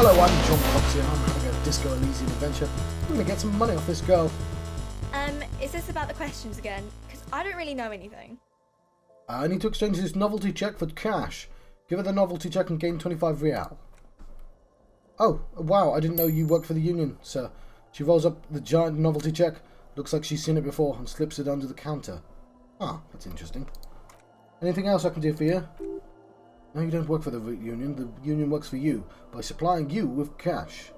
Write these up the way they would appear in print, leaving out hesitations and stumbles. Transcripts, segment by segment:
Hello, I'm John Foxy and I'm having a Disco Elysium adventure. I'm gonna get some money off this girl. Is this about the questions again? Because I don't really know anything. I need to exchange this novelty check for cash. Give her the novelty check and gain 25 real. Oh, wow, I didn't know you worked for the union, sir. She rolls up the giant novelty check. Looks like she's seen it before and slips it under the counter. Ah, that's interesting. Anything else I can do for you? No, you don't work for the union. The union works for you by supplying you with cash.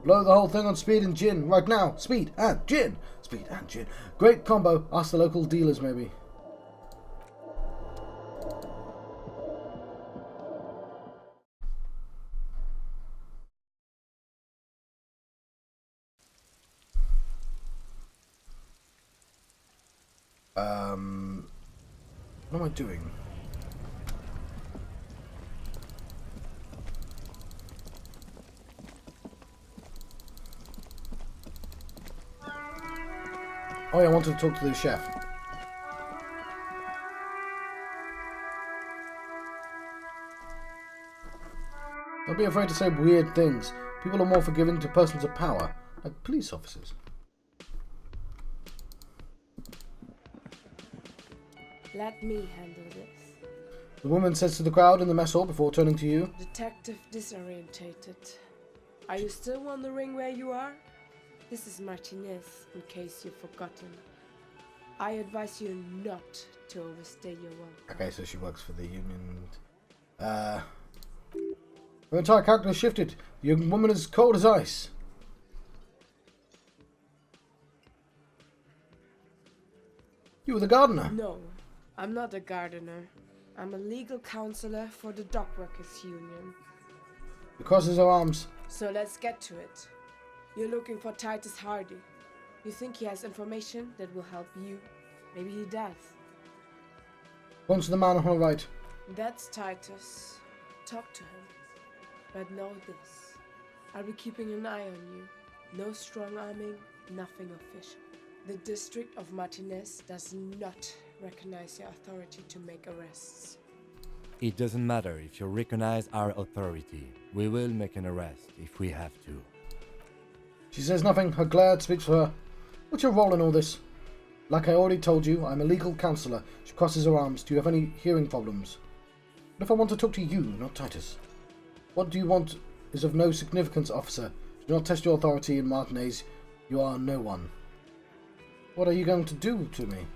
Blow the whole thing on speed and gin right now. Speed and gin. Speed and gin. Great combo. Ask the local dealers, maybe. What am I doing? Oh yeah, I wanted to talk to the chef. Don't be afraid to say weird things. People are more forgiving to persons of power, like police officers. Let me handle this. The woman says to the crowd in the mess hall before turning to you. Detective disorientated. Are you still wondering where you are? This is Martinez, in case you've forgotten. I advise you not to overstay your welcome. Okay, so she works for the union. Her entire character has shifted. The young woman is cold as ice. You were the gardener? No, I'm not a gardener. I'm a legal counselor for the Dock Workers Union. She crosses her arms. So let's get to it. You're looking for Titus Hardy. You think he has information that will help you? Maybe he does. Points to the man on her right. That's Titus. Talk to him. But know this. I'll be keeping an eye on you. No strong arming, nothing official. The district of Martinez does not recognize your authority to make arrests. It doesn't matter if you recognize our authority. We will make an arrest if we have to. She says nothing. Her glare speaks for her. What's your role in all this? Like I already told you, I'm a legal counselor. She crosses her arms. Do you have any hearing problems? What if I want to talk to you, not Titus? What do you want is of no significance, officer. Do not test your authority in Martinez. You are no one. What are you going to do to me?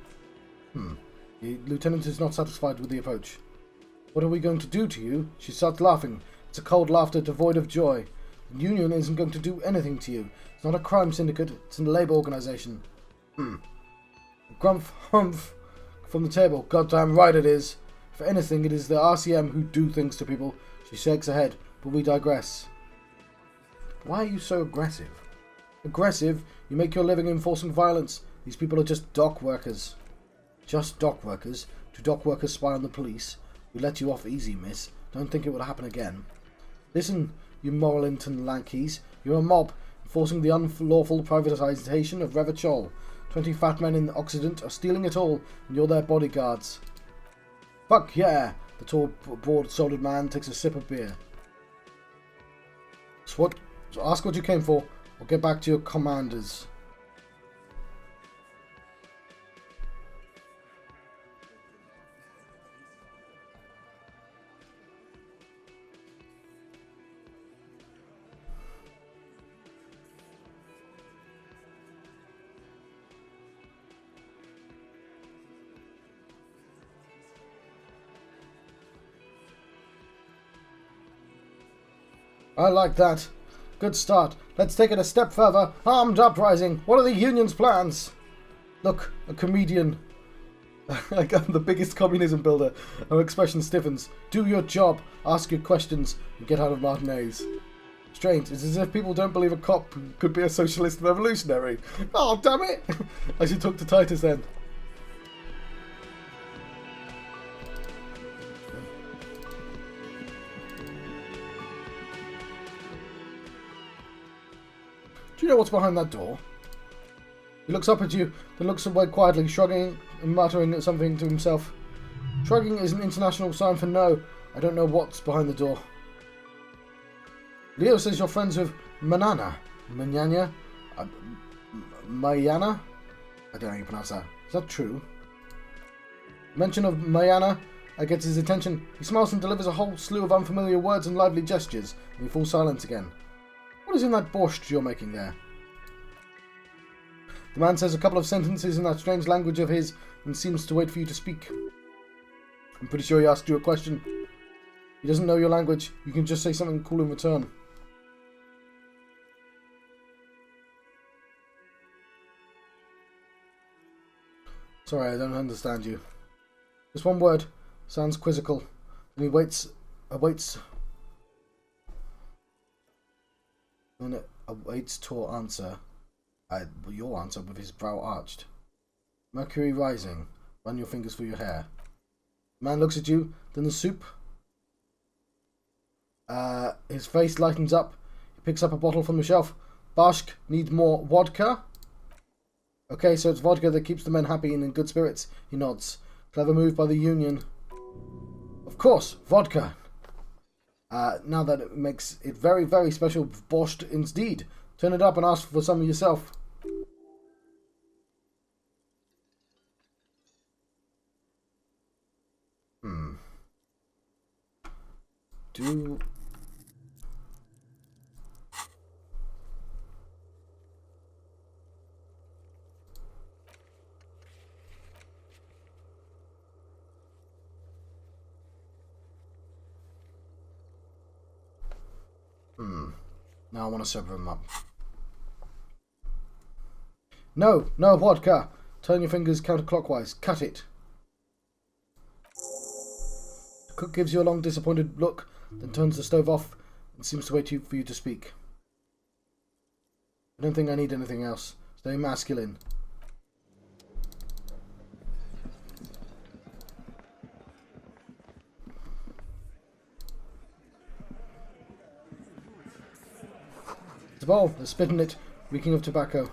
The lieutenant is not satisfied with the approach. What are we going to do to you? She starts laughing. It's a cold laughter devoid of joy. The union isn't going to do anything to you. It's not a crime syndicate. It's a labour organisation. Grumph humph from the table. Goddamn right it is. If anything, it is the RCM who do things to people. She shakes her head, but we digress. Why are you so aggressive? Aggressive? You make your living enforcing violence. These people are just dock workers. Just dock workers? Do dock workers spy on the police? We let you off easy, miss. Don't think it would happen again. Listen, you Moralington Lankies. You're a mob, enforcing the unlawful privatisation of Revachol. 20 fat men in Occident are stealing it all, and you're their bodyguards. Fuck yeah! The tall, broad-shouldered man takes a sip of beer. So ask what you came for, or get back to your commanders. I like that. Good start. Let's take it a step further. Armed uprising. What are the union's plans? Look, a comedian. Like I'm the biggest communism builder. Her expression stiffens. Do your job. Ask your questions. And get out of Martinez. Strange. It's as if people don't believe a cop could be a socialist revolutionary. Oh, damn it. I should talk to Titus then. Do you know what's behind that door? He looks up at you, then looks away quietly, shrugging and muttering something to himself. Shrugging is an international sign for no. I don't know what's behind the door. Leo says you're friends with Manana. Manana? Mayana? I don't know how you pronounce that. Is that true? Mention of Mayana gets his attention. He smiles and delivers a whole slew of unfamiliar words and lively gestures, and he falls silent again. What is in that borscht you're making there? The man says a couple of sentences in that strange language of his and seems to wait for you to speak. I'm pretty sure he asked you a question. He doesn't know your language. You can just say something cool in return. Sorry, I don't understand you. Just one word. Sounds quizzical. And he awaits to answer. Your answer with his brow arched. Mercury rising. Run your fingers through your hair. The man looks at you, then the soup. His face lightens up. He picks up a bottle from the shelf. Bashk, need more vodka? Okay, so it's vodka that keeps the men happy and in good spirits. He nods. Clever move by the Union. Of course, vodka. Now that it makes it very, very special borscht indeed. Turn it up and ask for some yourself. Now I want to sober him up. No vodka. Turn your fingers counterclockwise. Cut it. The cook gives you a long, disappointed look, then turns the stove off and seems to wait for you to speak. I don't think I need anything else. Stay masculine. The bowl, there's spit in it, reeking of tobacco.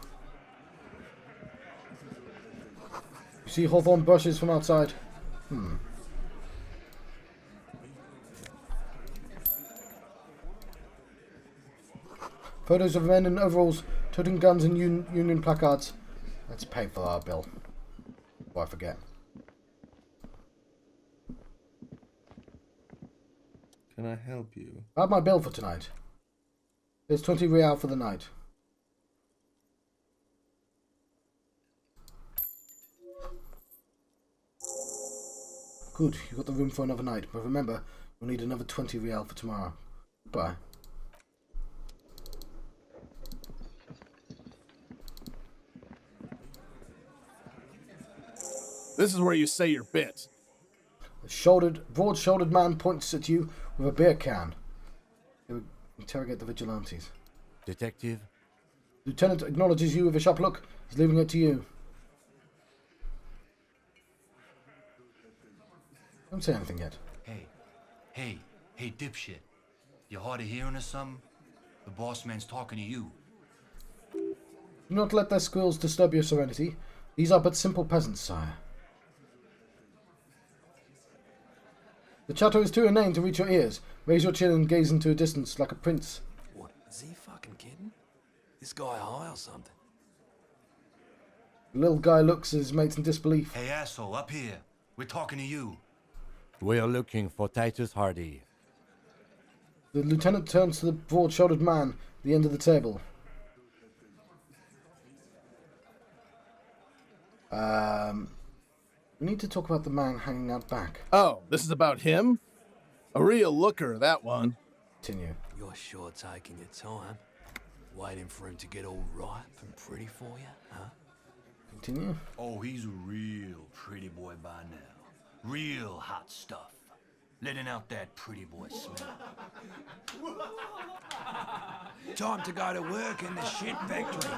You see Hawthorne brushes from outside. Photos of men in overalls, toting guns and Union placards. Let's pay for our bill. Before I forget. Can I help you? I have my bill for tonight. There's 20 real for the night. Good, you got the room for another night, but remember, you'll need another 20 real for tomorrow. Bye. This is where you say your bit. The broad-shouldered man points at you with a beer can. They would interrogate the vigilantes. Detective? Lieutenant acknowledges you with a sharp look. He's leaving it to you. Don't say anything yet. Hey, dipshit. You hard of hearing or something? The boss man's talking to you. Do not let their squeals disturb your serenity. These are but simple peasants, sire. The chatter is too inane to reach your ears. Raise your chin and gaze into a distance like a prince. What, is he fucking kidding? This guy high or something? The little guy looks at his mates in disbelief. Hey, asshole, up here. We're talking to you. We are looking for Titus Hardy. The lieutenant turns to the broad-shouldered man at the end of the table. We need to talk about the man hanging out back. Oh, this is about him? A real looker, that one. Continue. You're sure taking your time. Waiting for him to get all ripe and pretty for you, huh? Continue. Oh, he's a real pretty boy by now. Real hot stuff. Letting out that pretty boy smell. Time to go to work in the shit factory.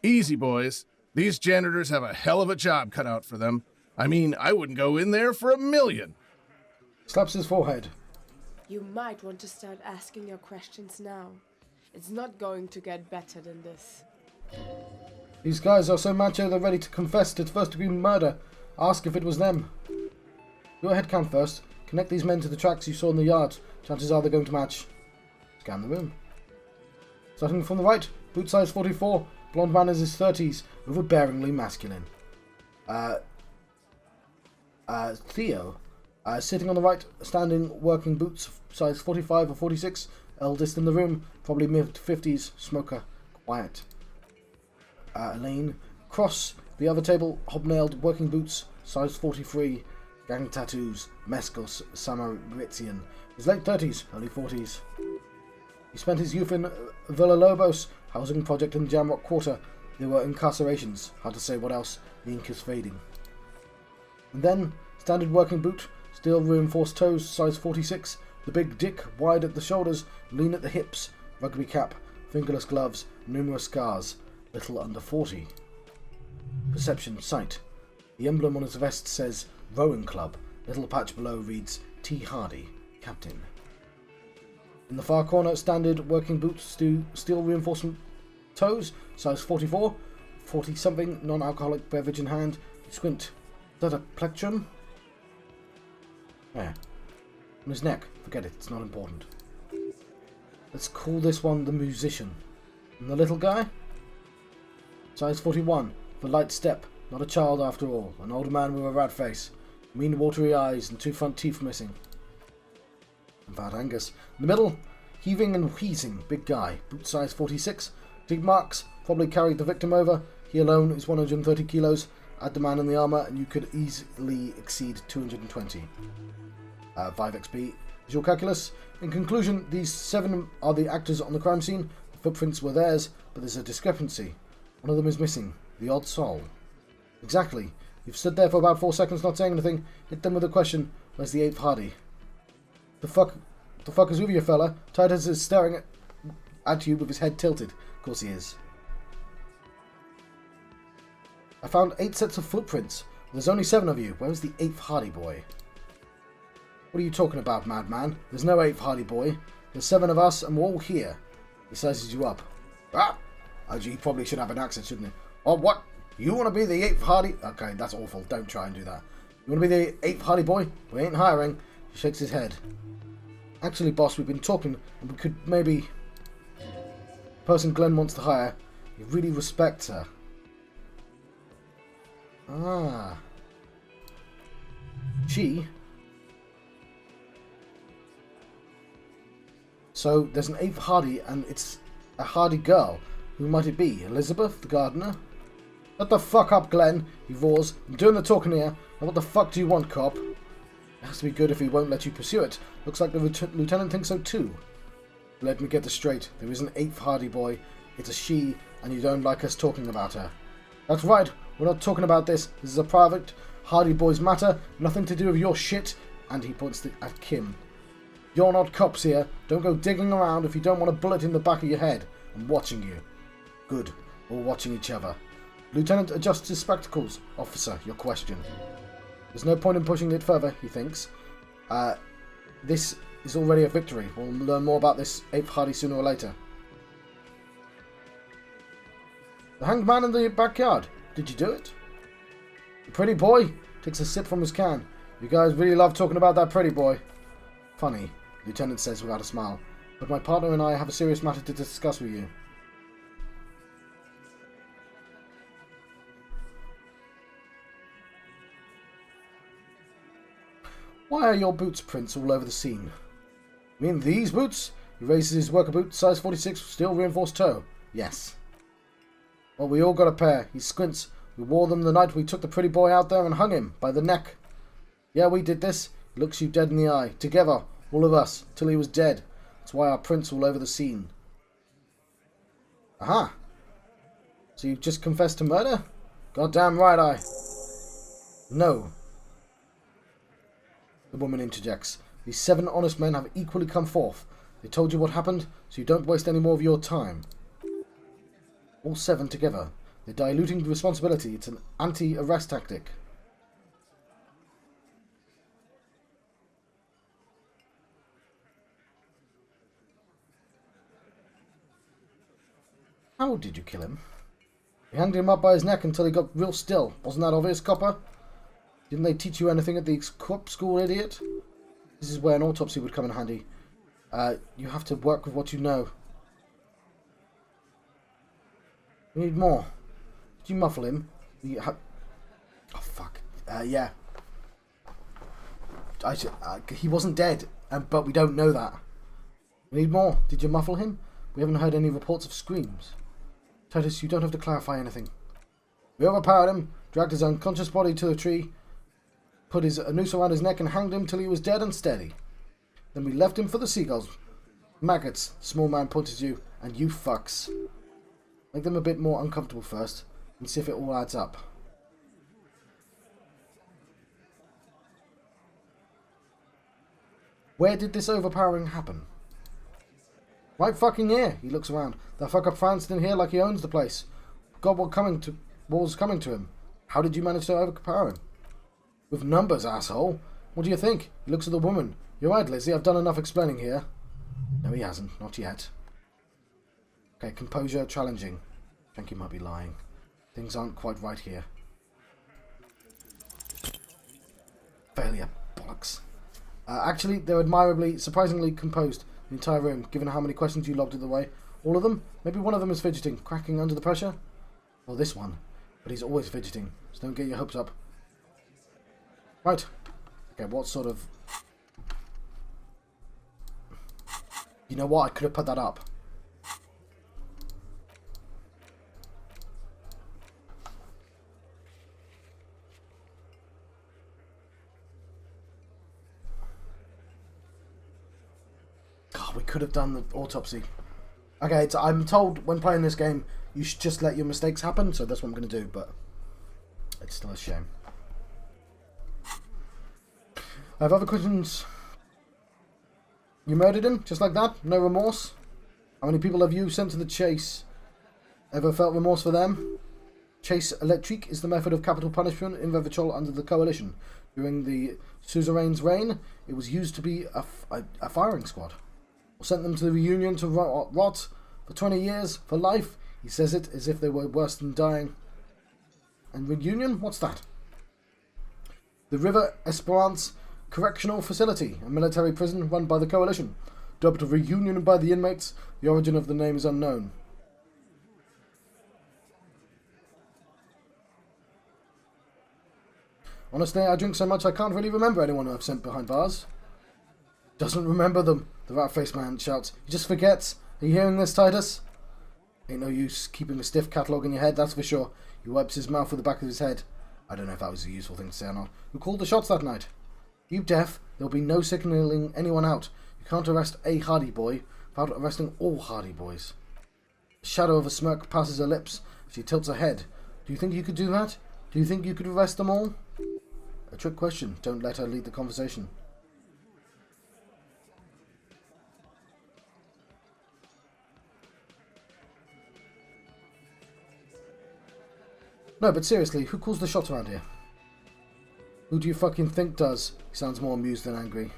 Easy, boys. These janitors have a hell of a job cut out for them. I mean, I wouldn't go in there for $1 million. Slaps his forehead. You might want to start asking your questions now. It's not going to get better than this. These guys are so macho they're ready to confess to first-degree murder. Ask if it was them. Do a head count first. Connect these men to the tracks you saw in the yard. Chances are they're going to match. Scan the room. Starting from the right, boot size 44, blonde man in his 30s, overbearingly masculine. Theo, sitting on the right, standing, working boots, size 45 or 46, eldest in the room, probably mid-50s, smoker, quiet. Elaine, cross, the other table, hobnailed, working boots, size 43, gang tattoos, Mescos, Samaritan, his late 30s, early 40s. He spent his youth in Villalobos, housing project in Jamrock Quarter. There were incarcerations, hard to say what else, the ink is fading. And then, standard working boot, steel reinforced toes, size 46, the big dick, wide at the shoulders, lean at the hips, rugby cap, fingerless gloves, numerous scars, little under 40. Perception, sight. The emblem on his vest says Rowing Club, little patch below reads T. Hardy, Captain. In the far corner, standard working boots, steel reinforcement toes, size 44, 40-something, non-alcoholic beverage in hand. You squint. Is that a plectrum? Yeah. On his neck. Forget it, it's not important. Let's call this one the musician. And the little guy? Size 41, for light step, not a child after all, an older man with a rat face, mean watery eyes and 2 front teeth missing. And Bad Angus. In the middle, heaving and wheezing, big guy, boot size 46, dig marks, probably carried the victim over, he alone is 130 kilos, add the man in the armour and you could easily exceed 220. 5 XP. Visual calculus. In conclusion, these 7 are the actors on the crime scene, the footprints were theirs, but there's a discrepancy. One of them is missing, the odd soul. Exactly. You've stood there for about 4 seconds not saying anything, hit them with a question, where's the 8th Hardy? The fuck is with you, fella? Titus is staring at you with his head tilted. Of course he is. I found 8 sets of footprints. There's only 7 of you. Where is the 8th Hardy boy? What are you talking about, madman? There's no 8th Hardy boy. There's 7 of us and we're all here. He sizes you up. Ah! He probably should have an accent, shouldn't he? Oh, what? You want to be the 8th Hardy? Okay, that's awful. Don't try and do that. You want to be the 8th Hardy boy? We ain't hiring. He shakes his head. Actually, boss, we've been talking and we could maybe... The person Glenn wants to hire, he really respects her. Ah. She... So, there's an 8th Hardy and it's a Hardy girl. Who might it be? Elizabeth, the gardener? Shut the fuck up, Glenn, he roars. I'm doing the talking here. Now what the fuck do you want, cop? It has to be good if he won't let you pursue it. Looks like the lieutenant thinks so too. Let me get this straight. There is an 8th Hardy boy. It's a she, and you don't like us talking about her. That's right. We're not talking about this. This is a private Hardy boys matter. Nothing to do with your shit. And he points at Kim. You're not cops here. Don't go digging around if you don't want a bullet in the back of your head. I'm watching you. Good. We're watching each other. Lieutenant adjusts his spectacles. Officer, your question. There's no point in pushing it further, he thinks. This is already a victory. We'll learn more about this 8th Hardy sooner or later. The hanged man in the backyard. Did you do it? The pretty boy takes a sip from his can. You guys really love talking about that pretty boy. Funny, Lieutenant says without a smile. But my partner and I have a serious matter to discuss with you. Why are your boots prints all over the scene? You mean these boots? He raises his worker boot, size 46, steel reinforced toe. Yes. Well, we all got a pair. He squints. We wore them the night we took the pretty boy out there and hung him by the neck. Yeah, we did this. He looks you dead in the eye. Together, all of us, till he was dead. That's why our prints all over the scene. Aha. So you've just confessed to murder? Goddamn right I... No. The woman interjects. These 7 honest men have equally come forth. They told you what happened, so you don't waste any more of your time. All 7 together. They're diluting the responsibility. It's an anti-arrest tactic. How did you kill him? You hanged him up by his neck until he got real still. Wasn't that obvious, copper? Didn't they teach you anything at the corp school, idiot? This is where an autopsy would come in handy. You have to work with what you know. We need more. Did you muffle him? Oh, fuck. Yeah. He wasn't dead, but we don't know that. We need more. Did you muffle him? We haven't heard any reports of screams. Titus, you don't have to clarify anything. We overpowered him, dragged his unconscious body to a tree, put a noose around his neck and hanged him till he was dead and steady. Then we left him for the seagulls. Maggots, small man pointed to you, and you fucks. Make them a bit more uncomfortable first, and see if it all adds up. Where did this overpowering happen? Right fucking here. He looks around. That fucker pranced in here like he owns the place. God, what was coming to him? How did you manage to overpower him? With numbers, asshole. What do you think? He looks at the woman. You're right, Lizzie. I've done enough explaining here. No, he hasn't. Not yet. Okay, composure challenging. I think he might be lying. Things aren't quite right here. Failure. Bollocks. Actually, they're surprisingly composed. The entire room, given how many questions you lobbed at the way. All of them? Maybe one of them is fidgeting, cracking under the pressure? Or this one. But he's always fidgeting, so don't get your hopes up. Right. Okay, what sort of... You know what? I could have put that up. We could have done the autopsy. Okay, I'm told when playing this game you should just let your mistakes happen, so that's what I'm going to do, but it's still a shame. I have other questions. You murdered him, just like that? No remorse? How many people have you sent to the chase? Ever felt remorse for them? Chase électrique is the method of capital punishment in Revichol under the Coalition. During the suzerain's reign, it was used to be a firing squad. Or sent them to the reunion to rot for 20 years, for life. He says it as if they were worse than dying. And reunion? What's that? The River Esperance Correctional Facility, a military prison run by the Coalition. Dubbed a reunion by the inmates, the origin of the name is unknown. Honestly, I drink so much I can't really remember anyone I've sent behind bars. Doesn't remember them, the rat-faced man shouts. He just forgets. Are you hearing this, Titus? Ain't no use keeping a stiff catalogue in your head, that's for sure. He wipes his mouth with the back of his head. I don't know if that was a useful thing to say or not. Who called the shots that night? You deaf? There'll be no signalling anyone out. You can't arrest a Hardy boy without arresting all Hardy boys. The shadow of a smirk passes her lips. She tilts her head. Do you think you could do that? Do you think you could arrest them all? A trick question. Don't let her lead the conversation. No, but seriously, who calls the shots around here? Who do you fucking think does? He sounds more amused than angry.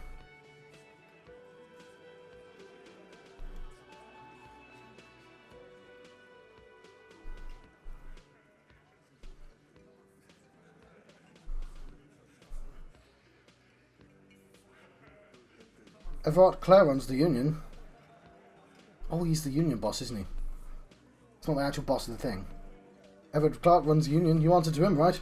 Everard Clare runs the union. Oh, he's the union boss, isn't he? It's not the actual boss of the thing. Everett Clark runs the union. You answer to him, right?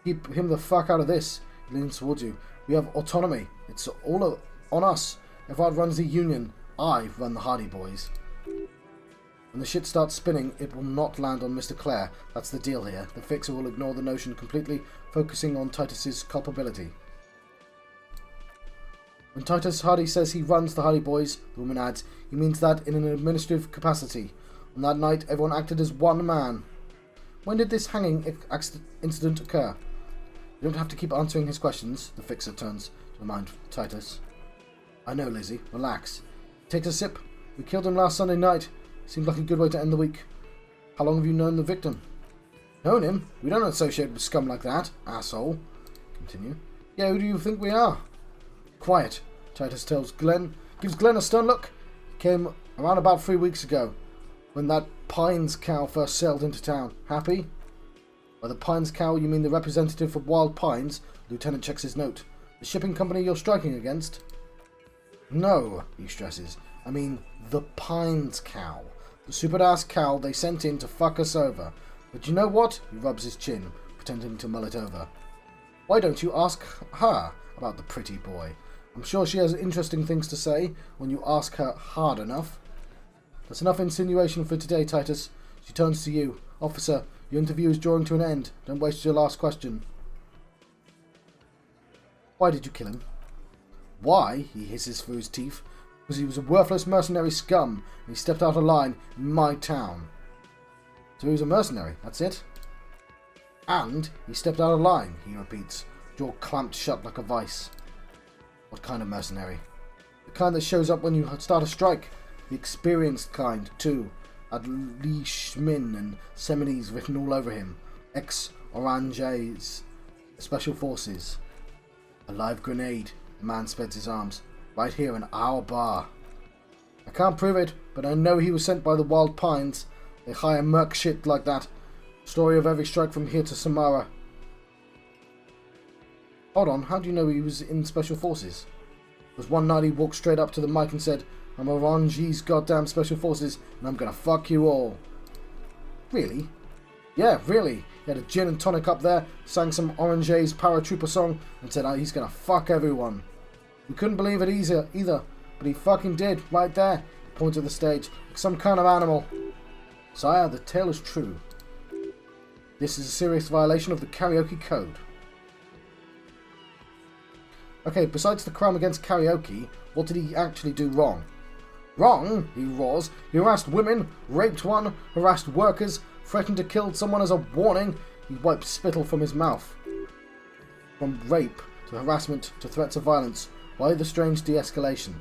Keep him the fuck out of this. He leans towards you. We have autonomy. It's all on us. Everard runs the union. I run the Hardy Boys. When the shit starts spinning, it will not land on Mr. Clare. That's the deal here. The fixer will ignore the notion completely, focusing on Titus's culpability. When Titus Hardy says he runs the Hardy Boys, the woman adds, he means that in an administrative capacity. On that night, everyone acted as one man. When did this hanging incident occur? You don't have to keep answering his questions, the fixer turns to remind Titus. I know, Lizzie. Relax. Take a sip. We killed him last Sunday night. Seemed like a good way to end the week. How long have you known the victim? Known him? We don't associate with scum like that, asshole. Continue. Yeah, who do you think we are? Quiet. Titus gives Glenn a stern look. He came around about 3 weeks ago, when that Pines cow first sailed into town. Happy? By the Pines cow, you mean the representative for Wild Pines? The lieutenant checks his note. The shipping company you're striking against? No, he stresses. I mean, the Pines cow. The super-ass cow they sent in to fuck us over. But you know what? He rubs his chin, pretending to mull it over. Why don't you ask her about the pretty boy? I'm sure she has interesting things to say when you ask her hard enough. That's enough insinuation for today, Titus. She turns to you. Officer, your interview is drawing to an end. Don't waste your last question. Why did you kill him? Why? He hisses through his teeth. Because he was a worthless mercenary scum and he stepped out of line in my town. So he was a mercenary, that's it? And he stepped out of line, he repeats, jaw clamped shut like a vice. What kind of mercenary? The kind that shows up when you start a strike. The experienced kind, too. Had Leishman and Semines written all over him. Ex-Oranges. Special Forces. A live grenade. The man spreads his arms. Right here in our bar. I can't prove it, but I know he was sent by the Wild Pines. They hire merc shit like that. Story of every strike from here to Samara. Hold on, how do you know he was in Special Forces? Because one night he walked straight up to the mic and said, I'm Orange's goddamn Special Forces and I'm gonna fuck you all. Really? Yeah, really. He had a gin and tonic up there, sang some Orange's paratrooper song and said he's gonna fuck everyone. We couldn't believe it either, but he fucking did, right there. He pointed at the stage, like some kind of animal. Sire, the tale is true. This is a serious violation of the karaoke code. Okay, besides the crime against karaoke, what did he actually do wrong? Wrong, he roars. He harassed women, raped one, harassed workers, threatened to kill someone as a warning. He wiped spittle from his mouth. From rape to harassment to threats of violence. Why the strange de-escalation?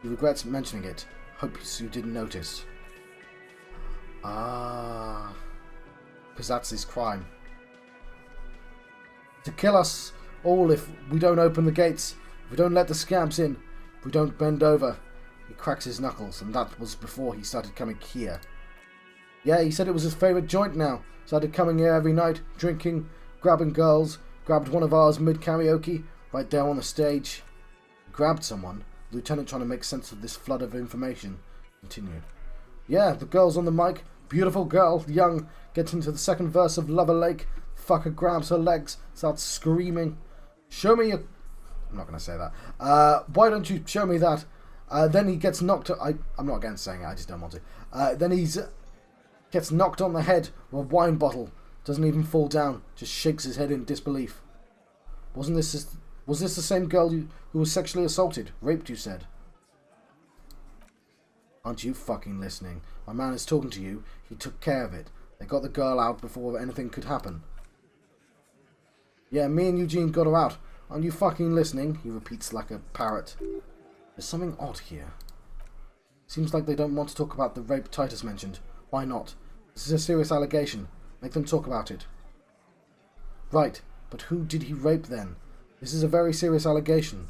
He regrets mentioning it. Hopes you didn't notice. Ah. Because that's his crime. To kill us all if we don't open the gates, if we don't let the scabs in, if we don't bend over. He cracks his knuckles, and that was before he started coming here. Yeah, he said it was his favourite joint now. Started coming here every night, drinking, grabbing girls, grabbed one of ours mid-karaoke, right there on the stage. He grabbed someone. The lieutenant trying to make sense of this flood of information. Continue. Yeah, the girl's on the mic. Beautiful girl, young, gets into the second verse of Lover Lake. Fucker grabs her legs, starts screaming. Show me your... I'm not going to say that. Why don't you show me that? Then he gets knocked... I'm not against saying it, I just don't want to. Then he gets knocked on the head with a wine bottle. Doesn't even fall down. Just shakes his head in disbelief. Was this the same girl who was sexually assaulted? Raped, you said. Aren't you fucking listening? My man is talking to you. He took care of it. They got the girl out before anything could happen. Yeah, me and Eugene got her out. Aren't you fucking listening? He repeats like a parrot. There's something odd here. Seems like they don't want to talk about the rape Titus mentioned. Why not? This is a serious allegation. Make them talk about it. Right, but who did he rape then? This is a very serious allegation.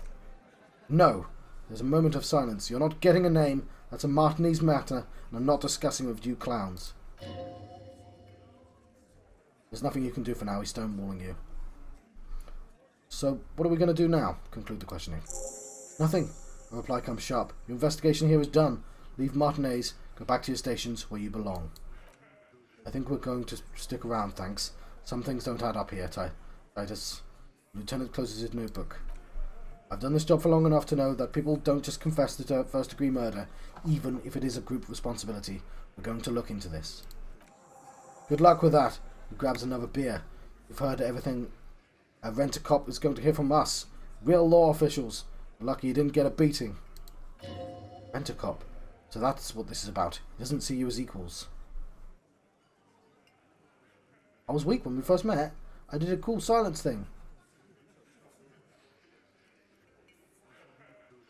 No. There's a moment of silence. You're not getting a name. That's a Martinez matter, and I'm not discussing with you clowns. There's nothing you can do for now. He's stonewalling you. So, what are we going to do now? Conclude the questioning. Nothing. A reply comes sharp. Your investigation here is done. Leave Martinez. Go back to your stations where you belong. I think we're going to stick around, thanks. Some things don't add up here, Titus. The lieutenant closes his notebook. I've done this job for long enough to know that people don't just confess to first-degree murder, even if it is a group responsibility. We're going to look into this. Good luck with that. He grabs another beer. You've heard everything a rent-a-cop is going to hear from us. Real law officials. Lucky you didn't get a beating. Rent-a-cop. So that's what this is about. He doesn't see you as equals. I was weak when we first met. I did a cool silence thing.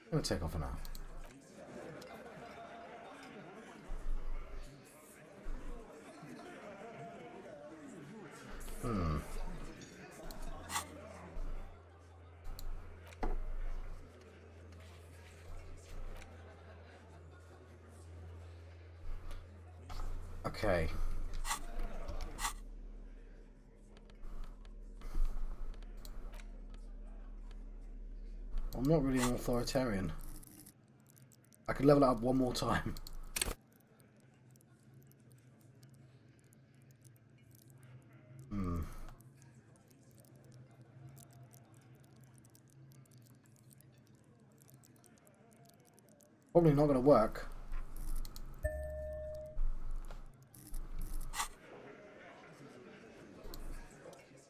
I'm going to take off for now. Okay. What I'm not really an authoritarian. I could level it up one more time. Probably not going to work.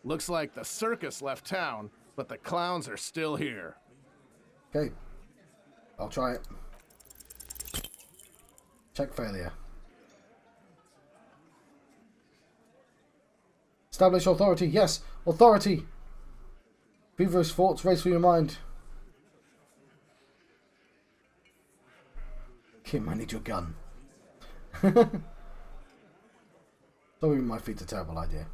Looks like the circus left town, but the clowns are still here. Okay. I'll try it. Check failure. Establish authority. Yes, authority. Feverish thoughts race through your mind. Kim, I need your gun. Sorry, my feet's a terrible idea.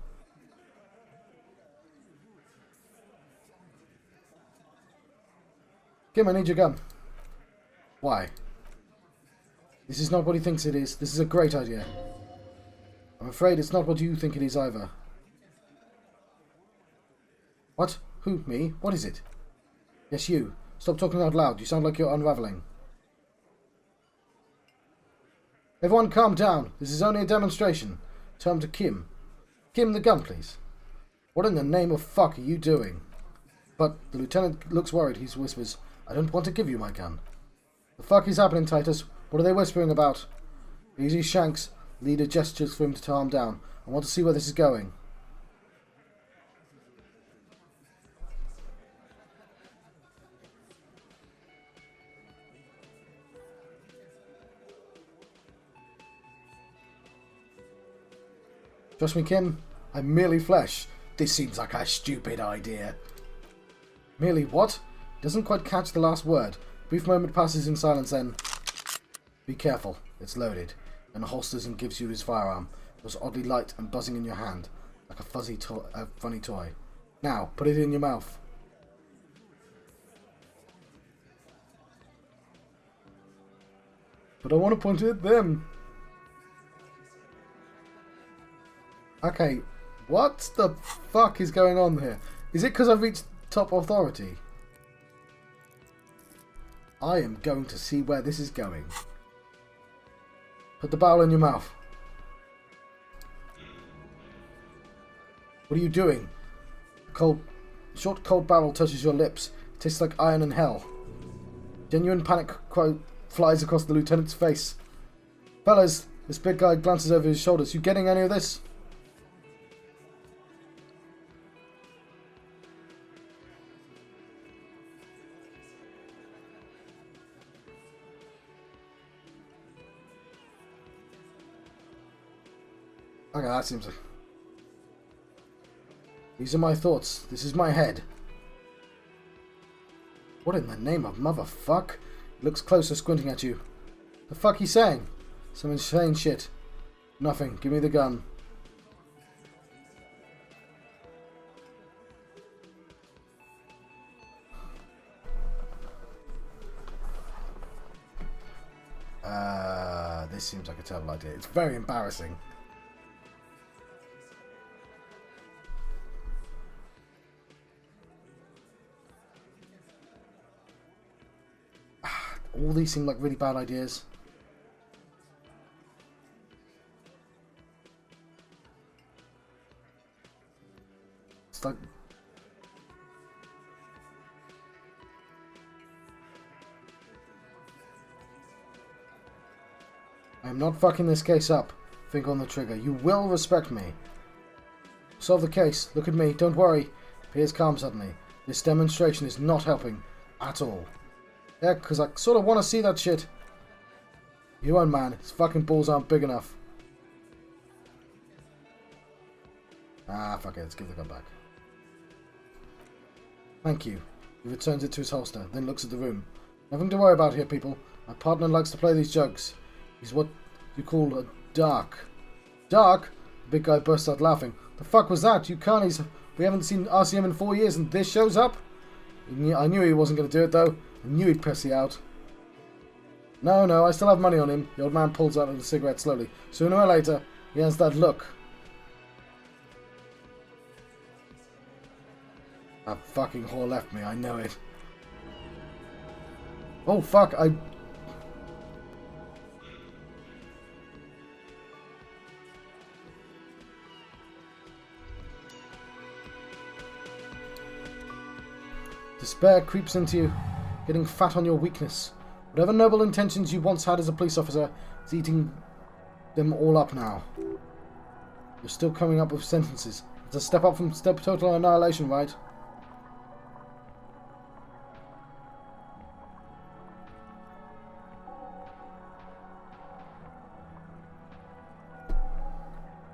Kim, I need your gun. Why? This is not what he thinks it is. This is a great idea. I'm afraid it's not what you think it is either. What? Who? Me? What is it? Yes, you. Stop talking out loud. You sound like you're unraveling. Everyone calm down. This is only a demonstration. Turn to Kim. Kim, the gun, please. What in the name of fuck are you doing? But the lieutenant looks worried. He whispers, I don't want to give you my gun. The fuck is happening, Titus? What are they whispering about? Easy, Shanks. Leader gestures for him to calm down. I want to see where this is going. Trust me, Kim. I'm merely flesh. This seems like a stupid idea. Merely what? Doesn't quite catch the last word. Brief moment passes in silence, then. Be careful. It's loaded. And holsters and gives you his firearm. It was oddly light and buzzing in your hand, like a funny toy. Now, put it in your mouth. But I want to point it at them. Okay, what the fuck is going on here? Is it because I've reached top authority? I am going to see where this is going. Put the barrel in your mouth. What are you doing? The short cold barrel touches your lips. It tastes like iron and hell. Genuine panic quote flies across the lieutenant's face. Fellas, this big guy glances over his shoulders. You getting any of this? Okay, that seems like... These are my thoughts. This is my head. What in the name of motherfuck? He looks closer, squinting at you. The fuck he saying? Some insane shit. Nothing. Give me the gun. This seems like a terrible idea. It's very embarrassing. All these seem like really bad ideas. It's like... I'm not fucking this case up. Finger on the trigger. You will respect me. Solve the case. Look at me. Don't worry. Appears calm suddenly. This demonstration is not helping at all. Yeah, because I sort of want to see that shit. You won't, man. His fucking balls aren't big enough. Ah, fuck it. Let's give the gun back. Thank you. He returns it to his holster, then looks at the room. Nothing to worry about here, people. My partner likes to play these jugs. He's what you call a dark. Dark? The big guy bursts out laughing. The fuck was that? You carnies. We haven't seen RCM in 4 years and this shows up? I knew he wasn't going to do it, though. I knew he'd piss you out. No, I still have money on him. The old man pulls out a cigarette slowly. Sooner or later, he has that look. That fucking whore left me, I know it. Oh, fuck, Despair creeps into you, getting fat on your weakness. Whatever noble intentions you once had as a police officer is eating them all up now. You're still coming up with sentences. It's a step up from total annihilation, right?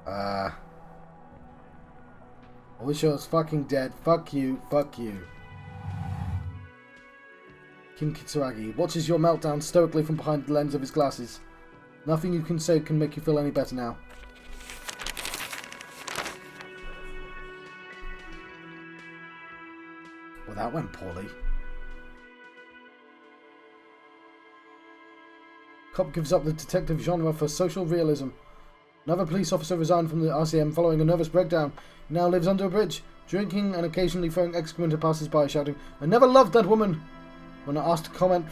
I wish I was fucking dead. Fuck you. Fuck you. Kim Kitsuragi watches your meltdown stoically from behind the lens of his glasses. Nothing you can say can make you feel any better now. Well, that went poorly. Cop gives up the detective genre for social realism. Another police officer resigned from the RCM following a nervous breakdown. He now lives under a bridge, drinking and occasionally throwing excrement at passers-by, shouting, "I never loved that woman!" When asked to comment,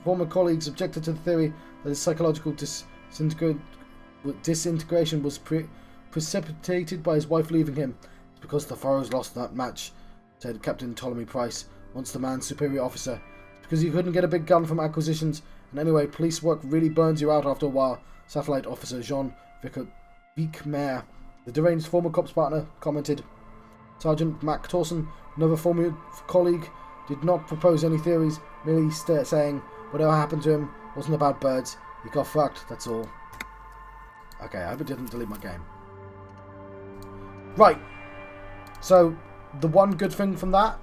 former colleagues objected to the theory that his psychological disintegration was precipitated by his wife leaving him. It's because the Furrows lost that match, said Captain Ptolemy Price, once the man's superior officer. It's because you couldn't get a big gun from acquisitions, and anyway, police work really burns you out after a while, Satellite Officer Jean Vickmayer, the deranged former cop's partner, commented. Sergeant Mac Torson, another former colleague, did not propose any theories, merely saying whatever happened to him wasn't about birds. He got fucked, that's all. Okay, I hope it didn't delete my game. Right. So, the one good thing from that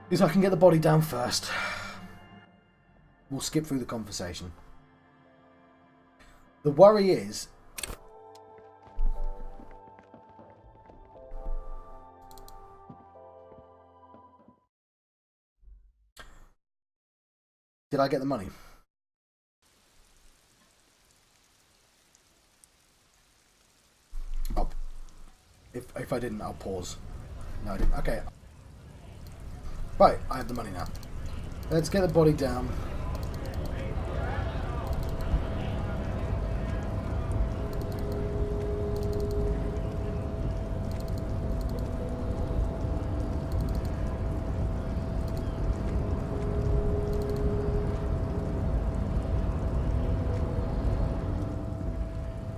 is I can get the body down first. We'll skip through the conversation. The worry is... Did I get the money? If I didn't, I'll pause. No, I didn't. Okay. Right, I have the money now. Let's get the body down.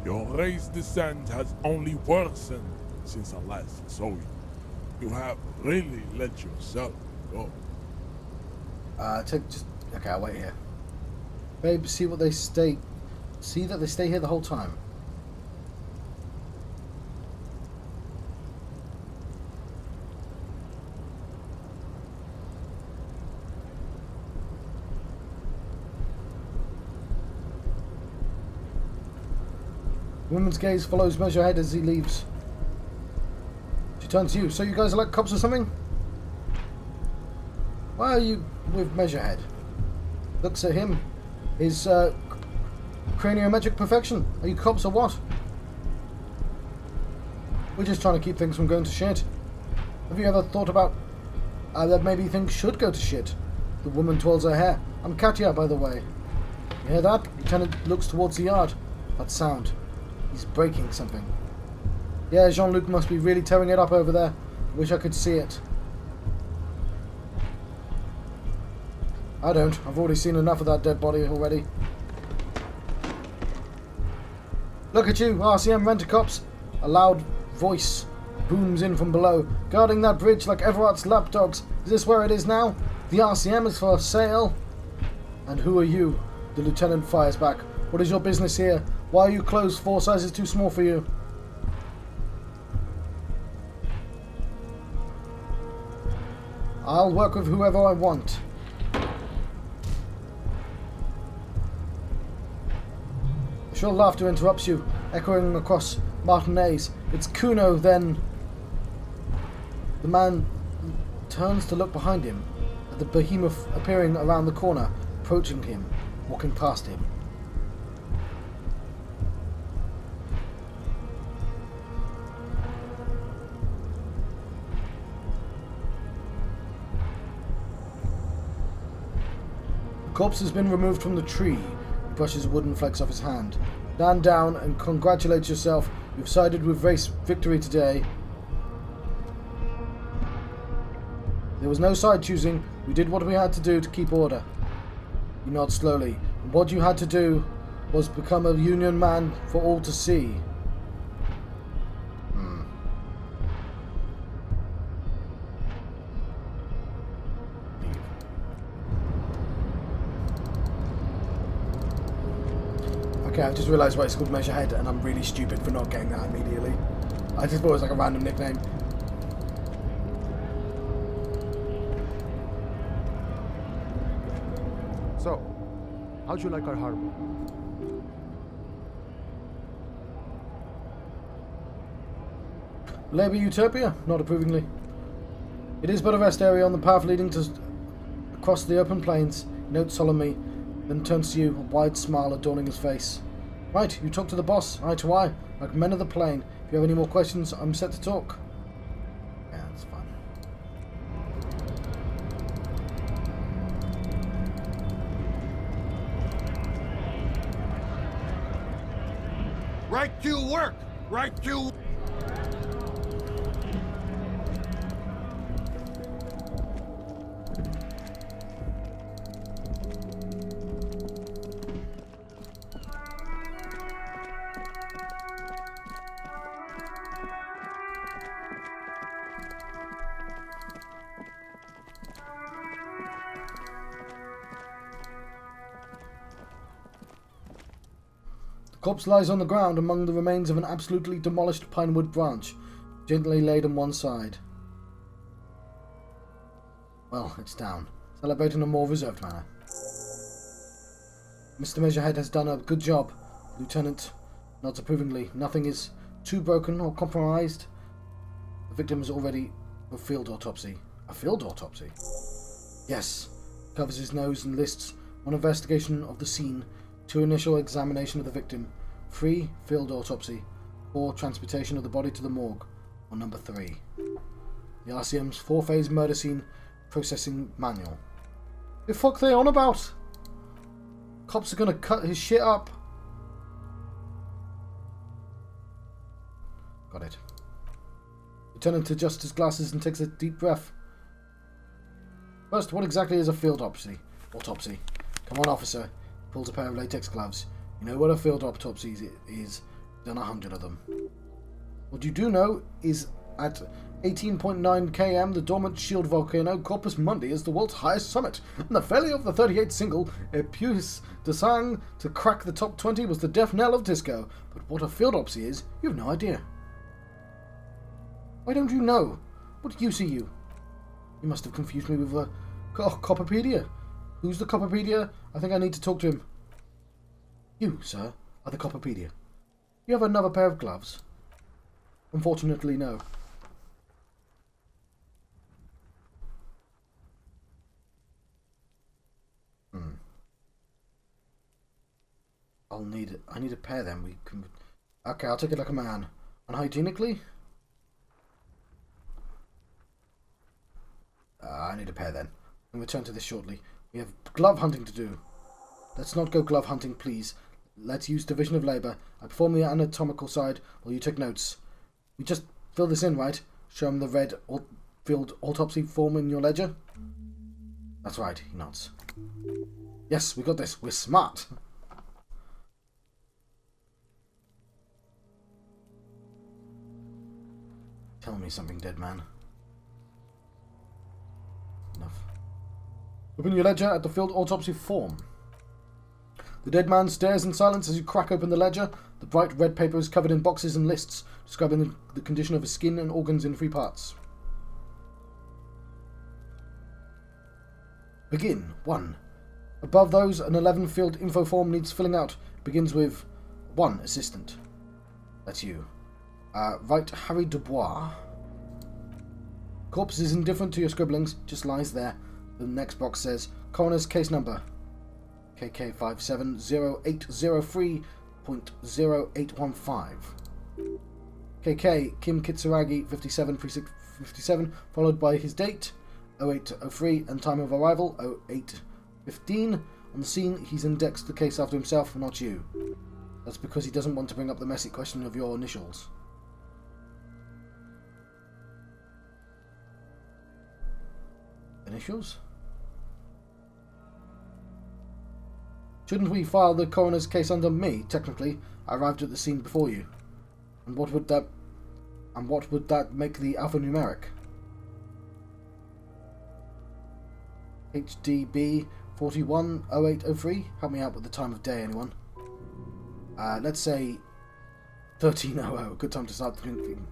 Your race descent has only worsened since I last saw you. You have really let yourself go. Okay, I'll wait here. Babe, see that they stay here the whole time. Woman's gaze follows Measurehead as he leaves. She turns to you. So you guys are like cops or something? Why are you with Measurehead? Looks at him. His craniometric perfection. Are you cops or what? We're just trying to keep things from going to shit. Have you ever thought about that maybe things should go to shit? The woman twirls her hair. I'm Katya, by the way. You hear that? Lieutenant looks towards the yard. That sound. He's breaking something. Yeah, Jean-Luc must be really tearing it up over there. Wish I could see it. I don't. I've already seen enough of that dead body already. Look at you, RCM rent-a-cops. A loud voice booms in from below. Guarding that bridge like Everart's lapdogs. Is this where it is now? The RCM is for sale. And who are you? The lieutenant fires back. What is your business here? Why are you clothes 4 sizes too small for you? I'll work with whoever I want. A shrill laughter interrupts you, echoing across Martinez. It's Kuno, then... The man turns to look behind him, at the behemoth appearing around the corner, approaching him, walking past him. corpse has been removed from the tree. He brushes wooden flakes off his hand. Stand down and congratulate yourself. You've sided with race victory today. There was no side choosing. We did what we had to do to keep order. You nod slowly. And what you had to do was become a Union man for all to see. Okay, I've just realised why it's called Measurehead, and I'm really stupid for not getting that immediately. I just thought it was like a random nickname. So, how'd you like our harbor? Labour Utopia? Not approvingly. It is but a rest area on the path leading to across the open plains. He notes solemnly, then turns to you, a wide smile adorning his face. Right, you talk to the boss, eye to eye, like men of the plain. If you have any more questions, I'm set to talk. Yeah, that's fine. Right to work! Right to... The corpse lies on the ground among the remains of an absolutely demolished pinewood branch, gently laid on one side. Well, it's down. Celebrate in a more reserved manner. Mr. Measurehead has done a good job. Lieutenant nods approvingly. Nothing is too broken or compromised. The victim is already a field autopsy. A field autopsy? Yes. Covers his nose and lists one investigation of the scene, 2 initial examination of the victim, 3 field autopsy, 4 transportation of the body to the morgue, or number 3. The RCM's 4-phase murder scene processing manual. The fuck they on about? Cops are gonna cut his shit up. Got it. Lieutenant adjusts his glasses and takes a deep breath. First, what exactly is a field autopsy? Come on, officer. Pulls a pair of latex gloves. You know what a field autopsy is. Done 100 of them. What you do know is at 18.9 km, the dormant shield volcano Corpus Mundi is the world's highest summit, and the failure of the 38 single Epuis de Sang to crack the top 20 was the death knell of disco. But what a field autopsy is, you have no idea. Why don't you know? What use are you? You must have confused me with a Copperpedia. Who's the Copperpedia? I think I need to talk to him. You, sir, are the Copperpedia. You have another pair of gloves? Unfortunately, no. I need a pair then. We can... Okay, I'll take it like a man. Unhygienically? I need a pair then. I'll return to this shortly. We have glove hunting to do. Let's not go glove hunting, please. Let's use division of labour. I perform the anatomical side while you take notes. We just fill this in, right? Show him the red field autopsy form in your ledger? That's right, he nods. Yes, we got this. We're smart. Tell me something, dead man. Enough. Open your ledger at the field autopsy form. The dead man stares in silence as you crack open the ledger. The bright red paper is covered in boxes and lists, describing the condition of his skin and organs in 3 parts. Begin. 1. Above those, an 11-field info form needs filling out. Begins with 1 assistant. That's you. Write Harry Dubois. Corpse is indifferent to your scribblings, just lies there. The next box says, Coroner's case number. KK570803.0815. KK Kim Kitsuragi 57, followed by his date 0803 and time of arrival 0815. On the scene, he's indexed the case after himself, not you. That's because he doesn't want to bring up the messy question of your initials. Initials? Shouldn't we file the coroner's case under me? Technically, I arrived at the scene before you. And what would that make the alphanumeric? HDB 410803. Help me out with the time of day, anyone? Let's say 1300. Good time to start thinking.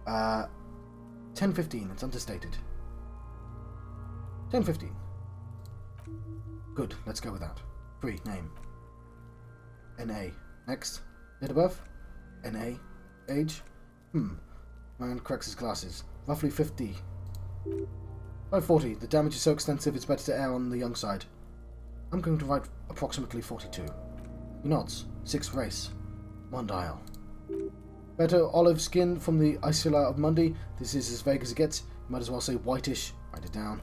10:15. It's understated. 10:15. Good. Let's go with that. 3. Name. NA. Next. Date of birth. NA. Age. Man corrects his glasses. Roughly 50. 540. The damage is so extensive it's better to err on the young side. I'm going to write approximately 42. He nods. 6 race. Mondial. Better olive skin from the Isula of Mundi. This is as vague as it gets. You might as well say whitish. Write it down.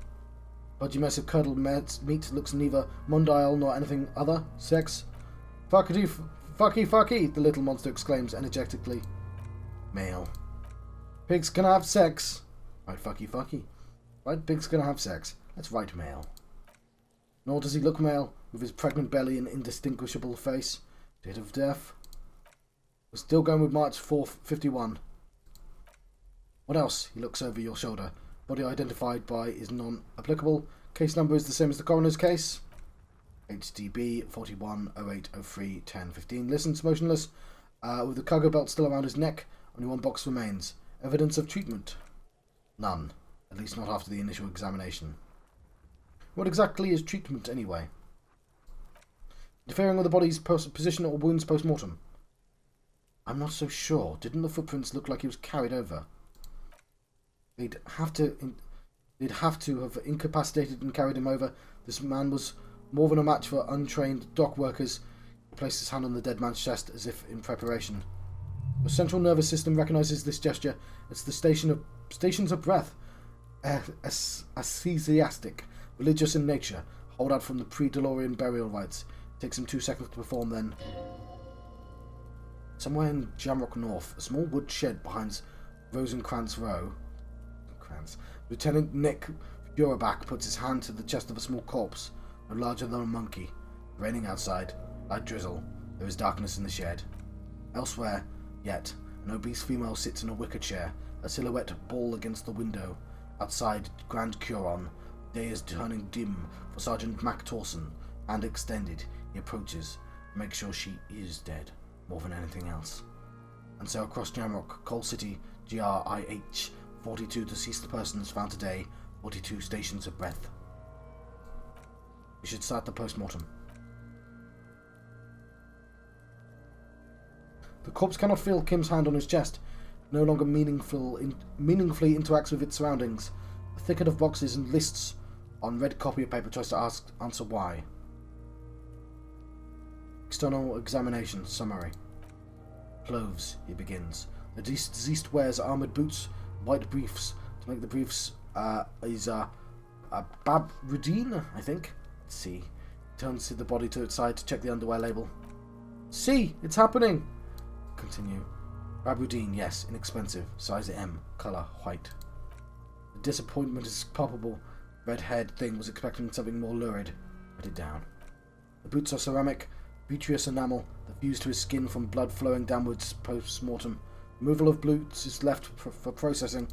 Budgie mess of curdled meat looks neither mondial nor anything other. Sex. Fuckity fucky, the little monster exclaims energetically. Male. Pigs can have sex. Right, fucky. Right, pigs can have sex. Let's write male. Nor does he look male, with his pregnant belly and indistinguishable face. Date of death. We're still going with March 4th, 51. What else? He looks over your shoulder. Body identified by is non-applicable. Case number is the same as the coroner's case. HDB 4108031015. Listens motionless, with the cargo belt still around his neck. Only one box remains. Evidence of treatment? None. At least not after the initial examination. What exactly is treatment, anyway? Interfering with the body's position or wounds post-mortem? I'm not so sure. Didn't the footprints look like he was carried over? They'd have to have incapacitated and carried him over. This man was more than a match for untrained dock workers. He placed his hand on the dead man's chest as if in preparation. The central nervous system recognizes this gesture. It's the stations of breath. Ecclesiastic, religious in nature. Hold out from the pre-DeLorean burial rites. It takes him 2 seconds to perform then. Somewhere in Jamrock North, a small wood shed behind Rosencrantz Row. Lieutenant Nick Furabach puts his hand to the chest of a small corpse, no larger than a monkey. Raining outside, light drizzle. There is darkness in the shed. Elsewhere, yet, an obese female sits in a wicker chair, a silhouette ball against the window. Outside Grand Curon, day is turning dim for Sergeant Mac Torson. Hand extended, he approaches, to make sure she is dead, more than anything else. And so across Jamrock, Coal City, GRIH, 42 deceased persons found today, 42 stations of breath. We should start the post-mortem. The corpse cannot feel Kim's hand on his chest. No longer meaningfully interacts with its surroundings. A thicket of boxes and lists on red copy paper tries to answer why. External examination summary. Clothes, he begins. The deceased wears armoured boots, white briefs. To make the briefs is a Babrudine, I think. Let's see. Turns the body to its side to check the underwear label. See, it's happening. Continue. Babrudine, yes, inexpensive, size M, colour white. The disappointment is palpable. Red-haired thing was expecting something more lurid. Put it down. The boots are ceramic, vitreous enamel that fused to his skin from blood flowing downwards post-mortem. Removal of boots is left for processing.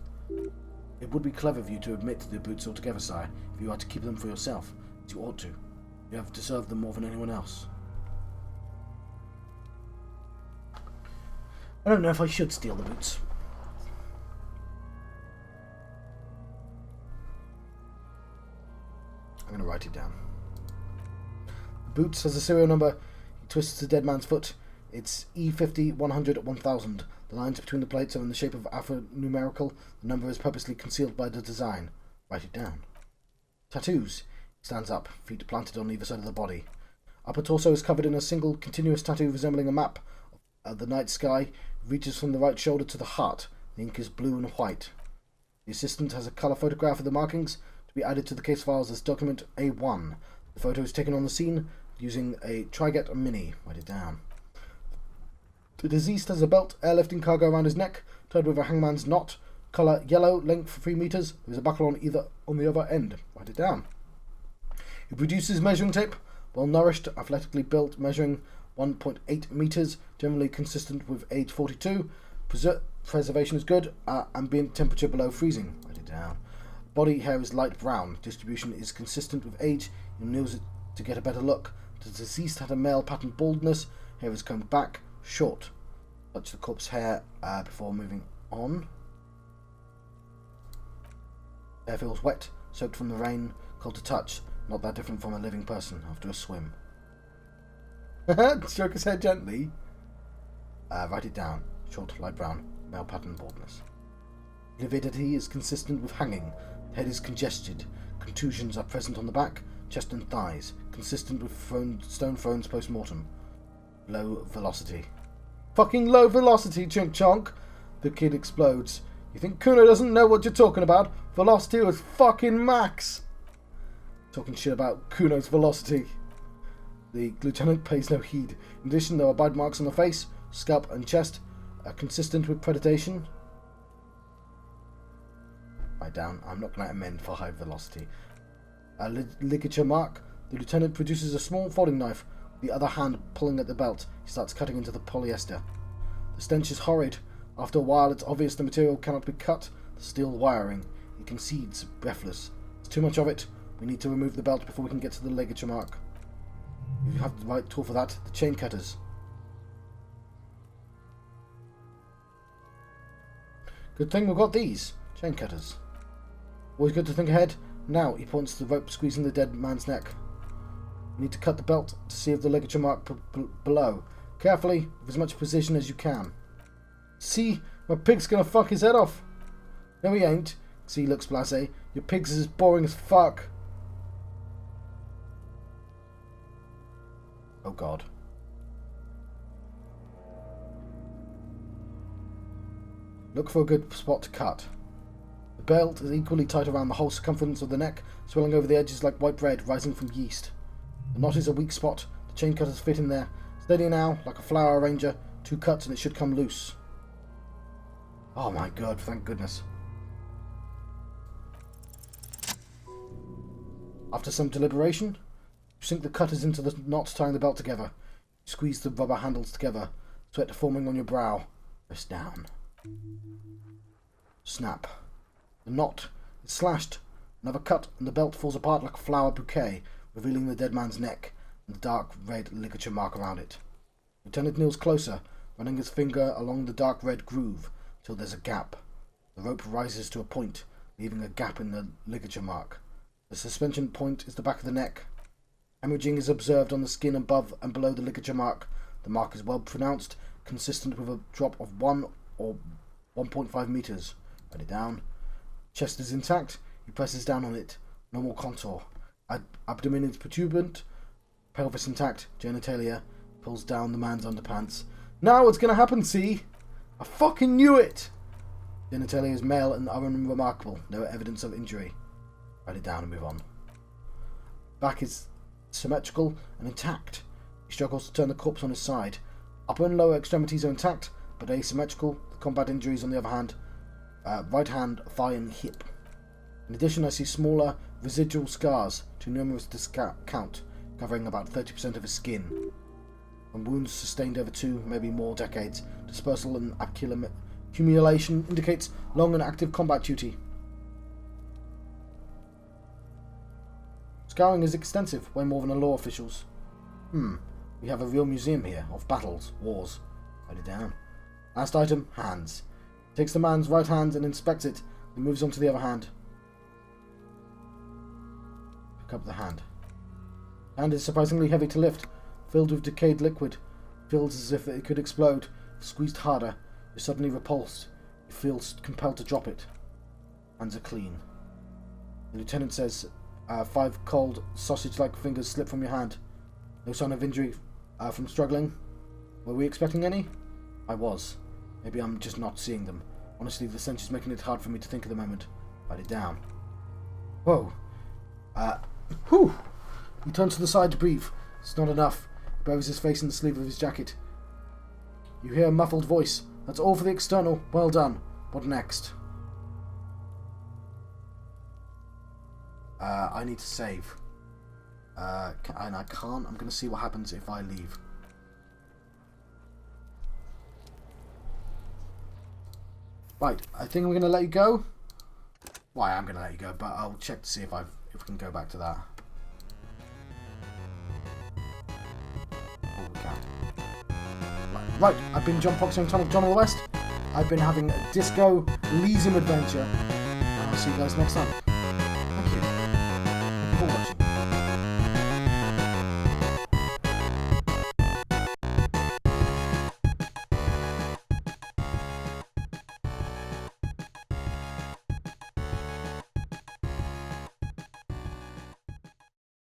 It would be clever of you to omit the boots altogether, sire, if you are to keep them for yourself, as you ought to. You have deserved them more than anyone else. I don't know if I should steal the boots. I'm going to write it down. The boots has a serial number. He twists the dead man's foot. It's E50 100 1000. The lines between the plates are in the shape of alphanumerical. The number is purposely concealed by the design. Write it down. Tattoos. He stands up, feet planted on either side of the body. Upper torso is covered in a single continuous tattoo resembling a map of the night sky. Reaches from the right shoulder to the heart. The ink is blue and white. The assistant has a colour photograph of the markings to be added to the case files as document A1. The photo is taken on the scene using a Triget Mini. Write it down. The deceased has a belt, airlifting cargo around his neck, tied with a hangman's knot. Colour yellow, length 3 meters. There is a buckle on the other end. Write it down. He produces measuring tape, well nourished, athletically built, measuring 1.8 meters, generally consistent with age 42. Preservation is good. Ambient temperature below freezing. Write it down. Body hair is light brown. Distribution is consistent with age. He nails it to get a better look. The deceased had a male pattern baldness. Hair is combed back, short. Touch the corpse hair before moving on. Hair feels wet, soaked from the rain, cold to touch. Not that different from a living person after a swim. Stroke his head gently. Write it down. Short, light brown, male pattern baldness. Lividity is consistent with hanging. The head is congested. Contusions are present on the back, chest and thighs. Consistent with stone throws post-mortem. Low velocity. Fucking low velocity, chunk chonk! The kid explodes. You think Kuno doesn't know what you're talking about? Velocity was fucking max! Talking shit about Kuno's velocity. The lieutenant pays no heed. In addition, there are bite marks on the face, scalp and chest, consistent with predation. Write down. I'm not going to amend for high velocity. Ligature mark. The lieutenant produces a small folding knife, with the other hand pulling at the belt. He starts cutting into the polyester. The stench is horrid. After a while, it's obvious the material cannot be cut. The steel wiring. He concedes, breathless. There's too much of it. We need to remove the belt before we can get to the ligature mark. You have the right tool for that. The chain cutters. Good thing we've got these. Chain cutters. Always good to think ahead. Now, he points to the rope squeezing the dead man's neck. You need to cut the belt to see if the ligature mark below. Carefully, with as much precision as you can. See, my pig's gonna fuck his head off. No, he ain't. See, looks blasé. Your pig's as boring as fuck. Oh god. Look for a good spot to cut. The belt is equally tight around the whole circumference of the neck, swelling over the edges like white bread rising from yeast. The knot is a weak spot. The chain cutters fit in there. Steady now, like a flower arranger. 2 cuts and it should come loose. Oh my god, thank goodness. After some deliberation, you sink the cutters into the knots tying the belt together. You squeeze the rubber handles together, sweat forming on your brow. Press down. Snap. The knot is slashed. Another cut, and the belt falls apart like a flower bouquet, revealing the dead man's neck and the dark red ligature mark around it. Lieutenant kneels closer, running his finger along the dark red groove till there's a gap. The rope rises to a point, leaving a gap in the ligature mark. The suspension point is the back of the neck. Hemorrhaging is observed on the skin above and below the ligature mark. The mark is well pronounced, consistent with a drop of 1 or 1.5 meters. Write it down. Chest is intact. He presses down on it. Normal contour. Abdomen is protuberant. Pelvis intact. Genitalia. Pulls down the man's underpants. Now what's going to happen, see? I fucking knew it! Genitalia is male and unremarkable. No evidence of injury. Write it down and move on. Back is symmetrical and intact. He struggles to turn the corpse on his side. Upper and lower extremities are intact, but asymmetrical. The combat injuries, on the other hand, right hand, thigh and hip. In addition, I see smaller residual scars, too numerous to count, covering about 30% of his skin. From wounds sustained over 2, maybe more decades, dispersal and accumulation indicates long and active combat duty. Scarring is extensive, way more than the law officials. We have a real museum here, of battles, wars. Write it down. Last item, hands. Takes the man's right hand and inspects it, then moves on to the other hand. Pick up the hand. Hand is surprisingly heavy to lift, filled with decayed liquid. Feels as if it could explode. If squeezed harder, you're suddenly repulsed. You feel compelled to drop it. Hands are clean. The lieutenant says, 5 cold, sausage-like fingers slip from your hand. No sign of injury from struggling. Were we expecting any? I was. Maybe I'm just not seeing them. Honestly, the stench is making it hard for me to think at the moment. Write it down. Whoa. Whew. He turns to the side to breathe. It's not enough. He buries his face in the sleeve of his jacket. You hear a muffled voice. That's all for the external. Well done. What next? I need to save. And I can't. I'm going to see what happens if I leave. Right, I think I'm going to let you go. Well, I am going to let you go, but I'll check to see if we can go back to that. Oh, we can't. Right, I've been John Fox, John of the West. I've been having a disco Elysium adventure. And I'll see you guys next time.